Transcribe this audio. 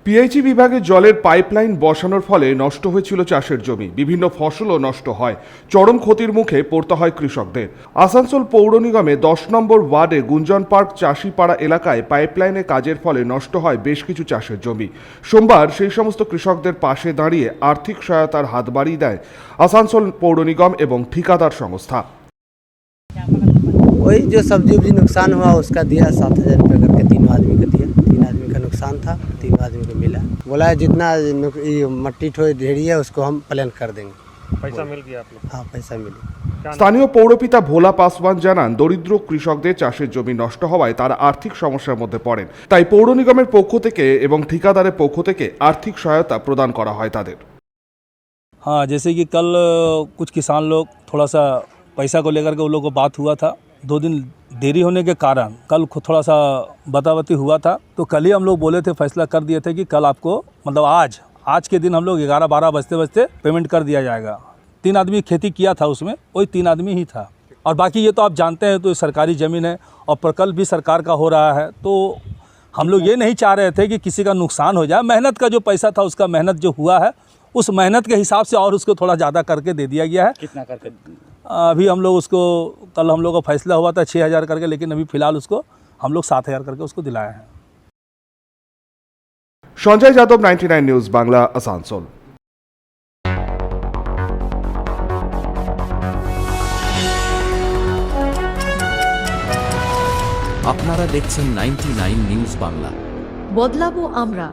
PHE বিভাগে জলের pipeline বসানোর ফলে নষ্ট হয়েছিল চাষের জমি, বিভিন্ন ফসলও নষ্ট হয়। চরম ক্ষতির মুখে পড়তে হয় কৃষকদের। আসানসোল পৌর নিগমে 10 নম্বর ওয়ার্ডে গুঞ্জন পার্ক চাষিপাড়া এলাকায় পাইপলাইনে কাজের ফলে নষ্ট হয় বেশ কিছু চাষের জমি। সোমবার সেই সমস্ত কৃষকদের পাশে দাঁড়িয়ে আর্থিক সহায়তার হাত বাড়িয়ে দেয় আসানসোল পৌর নিগম এবং ঠিকাদার সংস্থা। वही जो सब्जी उब्जी नुकसान हुआ उसका दिया 7,000 रुपये करके, तीनों आदमी को दिया। 3 आदमी का नुकसान था, तीनों आदमी को मिला। बोला है जितना मट्टी ठोई ढेरी है उसको हम प्लान कर देंगे। पैसा मिल गया आपको? हाँ, पैसा मिला। স্থানীয় পৌরপিতা ভোলা পাসওয়ান জানান, দরিদ্র কৃষকদের চাষের জমি নষ্ট হওয়ায় তারা আর্থিক সমস্যার মধ্যে পড়েন। তাই পৌর নিগমের পক্ষ থেকে এবং ঠিকাদারের পক্ষ থেকে আর্থিক সহায়তা প্রদান করা হয় তাদের। हाँ, जैसे कि कल कुछ किसान लोग थोड़ा सा पैसा को लेकर के उन लोगों को बात हुआ था। 2 दिन देरी होने के कारण कल थोड़ा सा बतावती हुआ था, तो कल ही हम लोग बोले थे, फैसला कर दिए थे कि कल आपको मतलब आज के दिन हम लोग 11-12 बजते पेमेंट कर दिया जाएगा। 3 आदमी खेती किया था, उसमें वही 3 आदमी ही था। और बाकी ये तो आप जानते हैं, तो सरकारी ज़मीन है और प्रकल्प भी सरकार का हो रहा है, तो हम लोग ये नहीं चाह रहे थे कि किसी का नुकसान हो जाए। मेहनत का जो पैसा था, उसका मेहनत जो हुआ है उस मेहनत के हिसाब से और उसको थोड़ा ज़्यादा करके दे दिया गया है। कितना करके? अभी हम लोग उसको कल हम लोग का फैसला हुआ था 6,000 करके, लेकिन अभी फ़िलहाल उसको हम लोग 7,000 करके उसको दिलाए हैं। সঞ্জয় যাদব, 99 নিউজ বাংলা, আসানসোল। আপনারা দেখছেন 99 নিউজ বাংলা। বদলাবো আমরা।